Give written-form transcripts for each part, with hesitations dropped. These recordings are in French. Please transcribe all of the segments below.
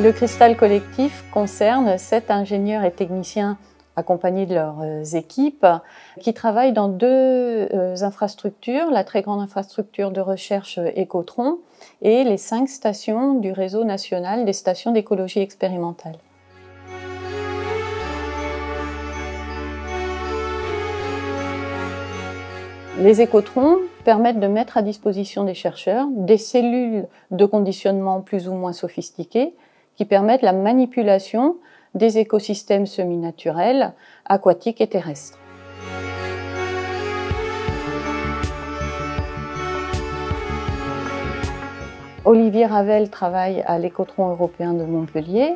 Le cristal collectif concerne 7 ingénieurs et techniciens accompagnés de leurs équipes qui travaillent dans 2 infrastructures, la très grande infrastructure de recherche Ecotron et les 5 stations du réseau national des stations d'écologie expérimentale. Les écotrons permettent de mettre à disposition des chercheurs des cellules de conditionnement plus ou moins sophistiquées qui permettent la manipulation des écosystèmes semi-naturels, aquatiques et terrestres. Olivier Ravel travaille à l'Écotron européen de Montpellier.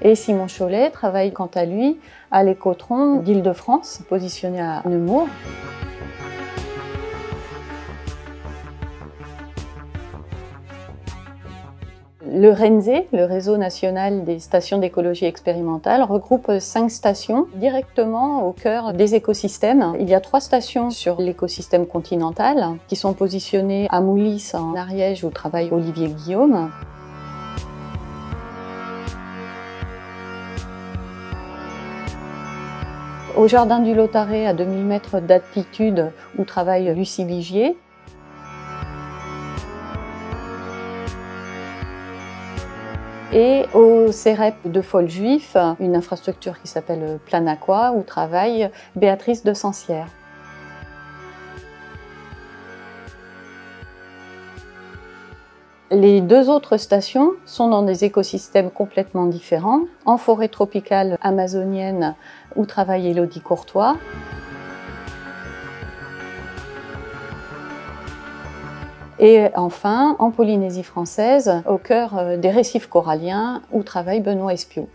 Et Simon Chollet travaille quant à lui à l'Écotron d'Île-de-France, positionné à Nemours. Le RENSE, le réseau national des stations d'écologie expérimentale, regroupe 5 stations directement au cœur des écosystèmes. Il y a 3 stations sur l'écosystème continental qui sont positionnées à Moulis en Ariège où travaille Olivier Guillaume. Au jardin du Lautaret, à 2000 mètres d'altitude, où travaille Lucie Vigier. Et au CEREP de Foljuif, une infrastructure qui s'appelle Planaqua, où travaille Béatrice de Sancière. Les 2 autres stations sont dans des écosystèmes complètement différents, en forêt tropicale amazonienne où travaille Élodie Courtois. Et enfin, en Polynésie française, au cœur des récifs coralliens où travaille Benoît Espiau.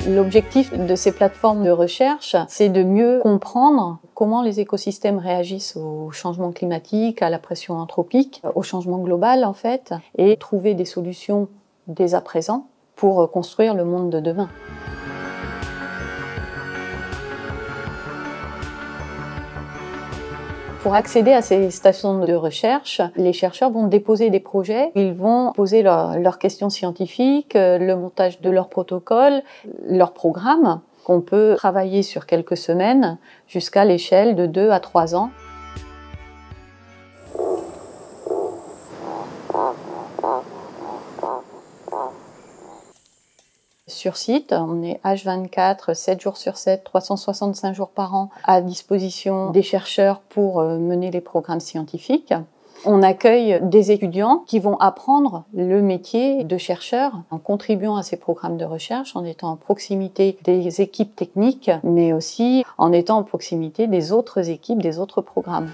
L'objectif de ces plateformes de recherche, c'est de mieux comprendre comment les écosystèmes réagissent au changement climatique, à la pression anthropique, au changement global en fait, et trouver des solutions dès à présent pour construire le monde de demain. Pour accéder à ces stations de recherche, les chercheurs vont déposer des projets. Ils vont poser leurs questions scientifiques, le montage de leurs protocoles, leurs programmes, qu'on peut travailler sur quelques semaines jusqu'à l'échelle de 2 à 3 ans. Sur site, on est H24, 7 jours sur 7, 365 jours par an à disposition des chercheurs pour mener les programmes scientifiques. On accueille des étudiants qui vont apprendre le métier de chercheur en contribuant à ces programmes de recherche, en étant en proximité des équipes techniques, mais aussi en étant en proximité des autres équipes, des autres programmes.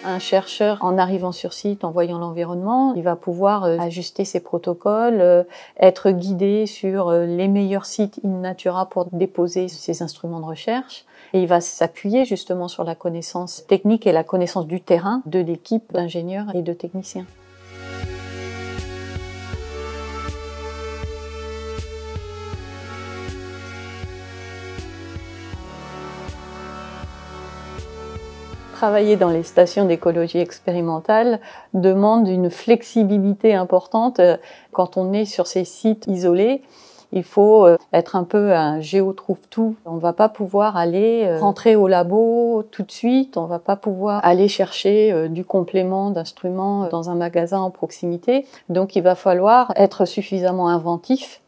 Un chercheur, en arrivant sur site, en voyant l'environnement, il va pouvoir ajuster ses protocoles, être guidé sur les meilleurs sites in natura pour déposer ses instruments de recherche. Et il va s'appuyer justement sur la connaissance technique et la connaissance du terrain de l'équipe d'ingénieurs et de techniciens. Travailler dans les stations d'écologie expérimentale demande une flexibilité importante. Quand on est sur ces sites isolés, il faut être un peu un géo-trouve-tout. On ne va pas pouvoir aller rentrer au labo tout de suite, on ne va pas pouvoir aller chercher du complément d'instruments dans un magasin en proximité. Donc il va falloir être suffisamment inventif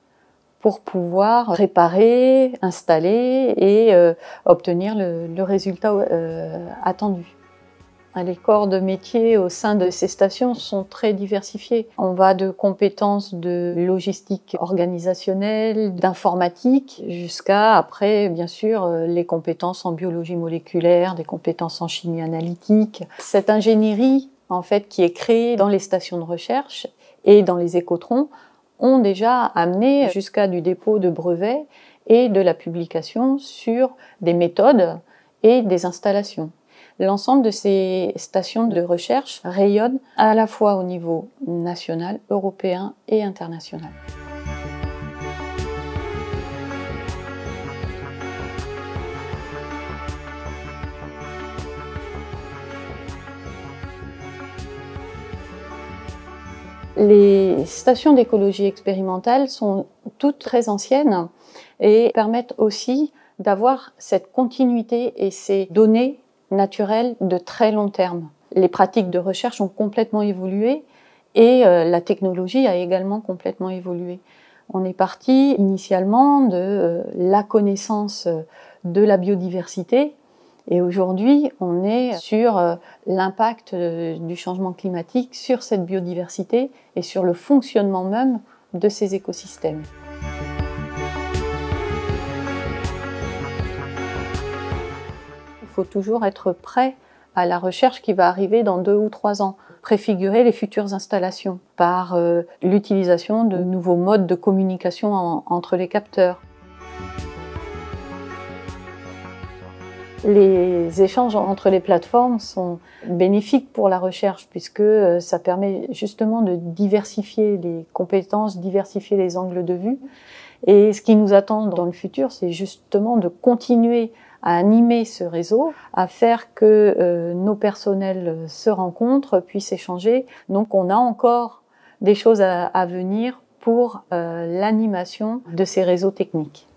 pour pouvoir réparer, installer et obtenir le résultat attendu. Les corps de métier au sein de ces stations sont très diversifiés. On va de compétences de logistique organisationnelle, d'informatique, jusqu'à après, bien sûr, les compétences en biologie moléculaire, des compétences en chimie analytique. Cette ingénierie, en fait, qui est créée dans les stations de recherche et dans les écotrons, ont déjà amené jusqu'à du dépôt de brevets et de la publication sur des méthodes et des installations. L'ensemble de ces stations de recherche rayonnent à la fois au niveau national, européen et international. Les stations d'écologie expérimentale sont toutes très anciennes et permettent aussi d'avoir cette continuité et ces données naturelles de très long terme. Les pratiques de recherche ont complètement évolué et la technologie a également complètement évolué. On est parti initialement de la connaissance de la biodiversité et aujourd'hui on est sur l'impact du changement climatique sur cette biodiversité et sur le fonctionnement même de ces écosystèmes. Il faut toujours être prêt à la recherche qui va arriver dans 2 ou 3 ans. Préfigurer les futures installations par l'utilisation de nouveaux modes de communication entre les capteurs. Les échanges entre les plateformes sont bénéfiques pour la recherche puisque ça permet justement de diversifier les compétences, diversifier les angles de vue. Et ce qui nous attend dans le futur, c'est justement de continuer à animer ce réseau, à faire que nos personnels se rencontrent, puissent échanger. Donc on a encore des choses à venir pour l'animation de ces réseaux techniques.